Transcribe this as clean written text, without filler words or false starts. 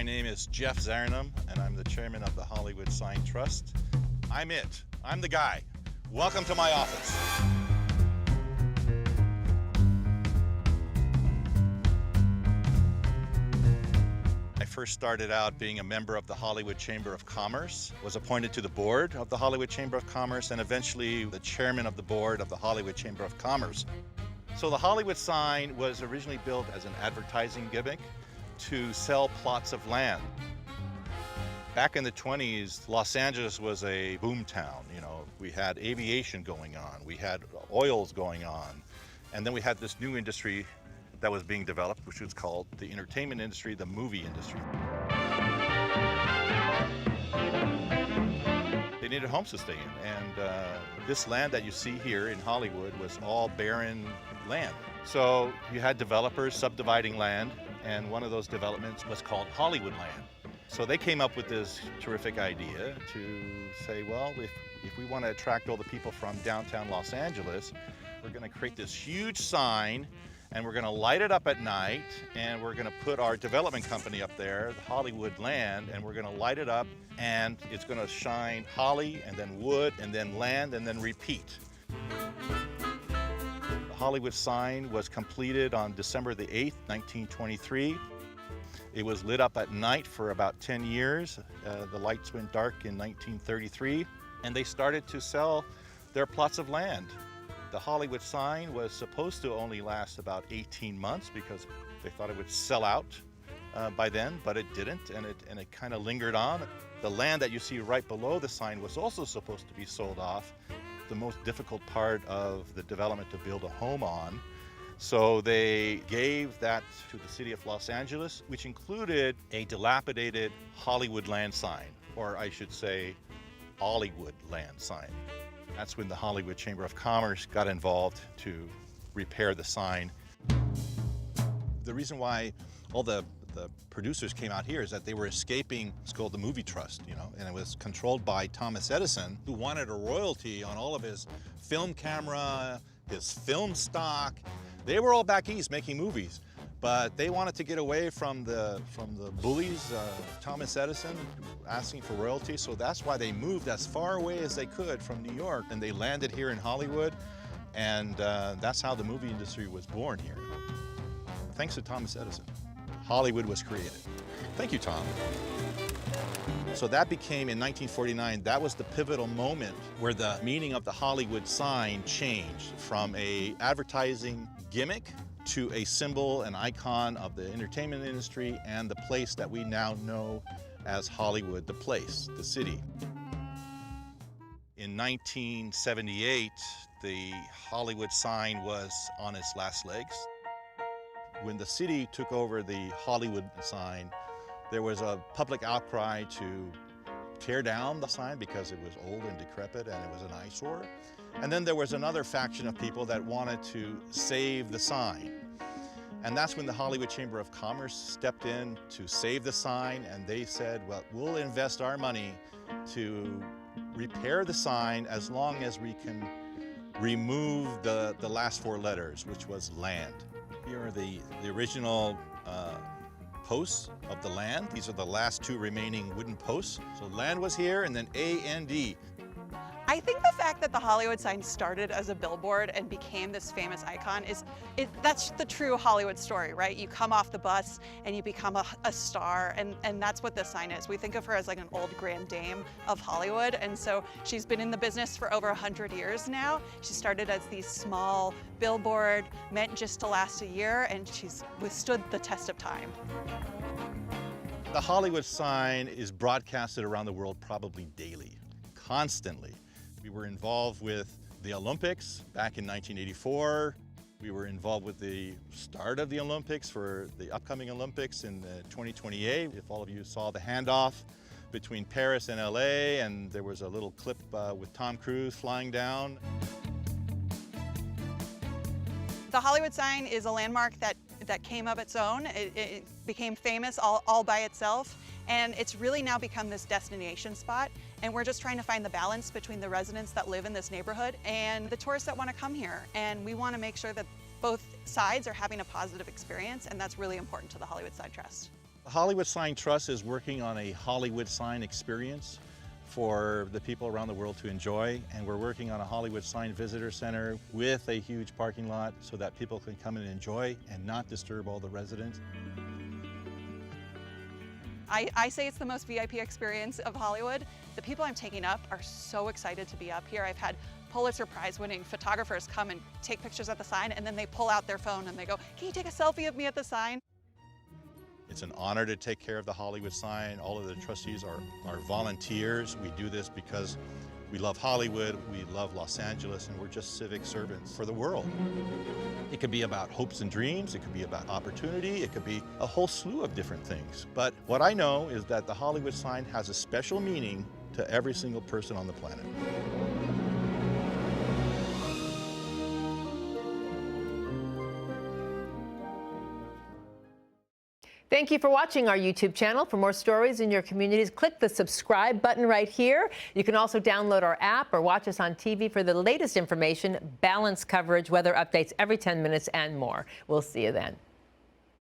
name is Jeff Zarnum, and I'm the chairman of the Hollywood Sign Trust. I'm it. I'm the guy. Welcome to my office. I first started out being a member of the Hollywood Chamber of Commerce, was appointed to the board of the Hollywood Chamber of Commerce, and eventually the chairman of the board of the Hollywood Chamber of Commerce. So the Hollywood sign was originally built as an advertising gimmick to sell plots of land. Back in the 20s, Los Angeles was a boom town. You know, we had aviation going on, we had oils going on, and then we had this new industry that was being developed, which was called the entertainment industry, the movie industry. They needed homes to stay in, and this land that you see here in Hollywood was all barren land. So you had developers subdividing land, and one of those developments was called Hollywood Land. So they came up with this terrific idea to say, well, if we want to attract all the people from downtown Los Angeles, we're going to create this huge sign, and we're going to light it up at night, and we're going to put our development company up there, the Hollywood Land, and we're going to light it up, and it's going to shine holly, and then wood, and then land, and then repeat. The Hollywood sign was completed on December the 8th, 1923. It was lit up at night for about 10 years. The lights went dark in 1933, and they started to sell their plots of land. The Hollywood sign was supposed to only last about 18 months because they thought it would sell out by then, but it didn't, and it kind of lingered on. The land that you see right below the sign was also supposed to be sold off, the most difficult part of the development to build a home on. So they gave that to the city of Los Angeles, which included a dilapidated Hollywood Land sign, or I should say, Hollywood Land sign. That's when the Hollywood Chamber of Commerce got involved to repair the sign. The reason why all the producers came out here is that they were escaping what's called the movie trust, you know, and it was controlled by Thomas Edison, who wanted a royalty on all of his film camera, his film stock. They were all back east making movies, but they wanted to get away from the bullies, Thomas Edison, asking for royalty. So that's why they moved as far away as they could from New York, and they landed here in Hollywood, and that's how the movie industry was born here. Thanks to Thomas Edison, Hollywood was created. Thank you, Tom. So that became, in 1949, that was the pivotal moment where the meaning of the Hollywood sign changed from an advertising gimmick to a symbol, an icon of the entertainment industry and the place that we now know as Hollywood, the place, the city. In 1978, the Hollywood sign was on its last legs. When the city took over the Hollywood sign, there was a public outcry to tear down the sign because it was old and decrepit and it was an eyesore. And then there was another faction of people that wanted to save the sign. And that's when the Hollywood Chamber of Commerce stepped in to save the sign, and they said, well, we'll invest our money to repair the sign as long as we can remove the last four letters, which was land. Here are the original posts of the land. These are the last two remaining wooden posts. So land was here, and then A and D. I think the fact that the Hollywood sign started as a billboard and became this famous icon that's the true Hollywood story, right? You come off the bus and you become a star, and that's what this sign is. We think of her as like an old grand dame of Hollywood, and so she's been in the business for over 100 years now. She started as these small billboard meant just to last a year, and she's withstood the test of time. The Hollywood sign is broadcasted around the world probably daily, constantly. We were involved with the Olympics back in 1984. We were involved with the start of the Olympics for the upcoming Olympics in 2028. If all of you saw the handoff between Paris and LA, and there was a little clip with Tom Cruise flying down. The Hollywood sign is a landmark that came of its own. It became famous all by itself. And it's really now become this destination spot. And we're just trying to find the balance between the residents that live in this neighborhood and the tourists that want to come here. And we want to make sure that both sides are having a positive experience, and that's really important to the Hollywood Sign Trust. The Hollywood Sign Trust is working on a Hollywood sign experience for the people around the world to enjoy, and we're working on a Hollywood Sign Visitor Center with a huge parking lot so that people can come and enjoy and not disturb all the residents. I say it's the most VIP experience of Hollywood. The people I'm taking up are so excited to be up here. I've had Pulitzer Prize winning photographers come and take pictures at the sign, and then they pull out their phone and they go, "Can you take a selfie of me at the sign?" It's an honor to take care of the Hollywood sign. All of the trustees are volunteers. We do this because we love Hollywood, we love Los Angeles, and we're just civic servants for the world. It could be about hopes and dreams, it could be about opportunity, it could be a whole slew of different things. But what I know is that the Hollywood sign has a special meaning to every single person on the planet. Thank you for watching our YouTube channel. For more stories in your communities, click the subscribe button right here. You can also download our app or watch us on TV for the latest information, balanced coverage, weather updates every 10 minutes, and more. We'll see you then.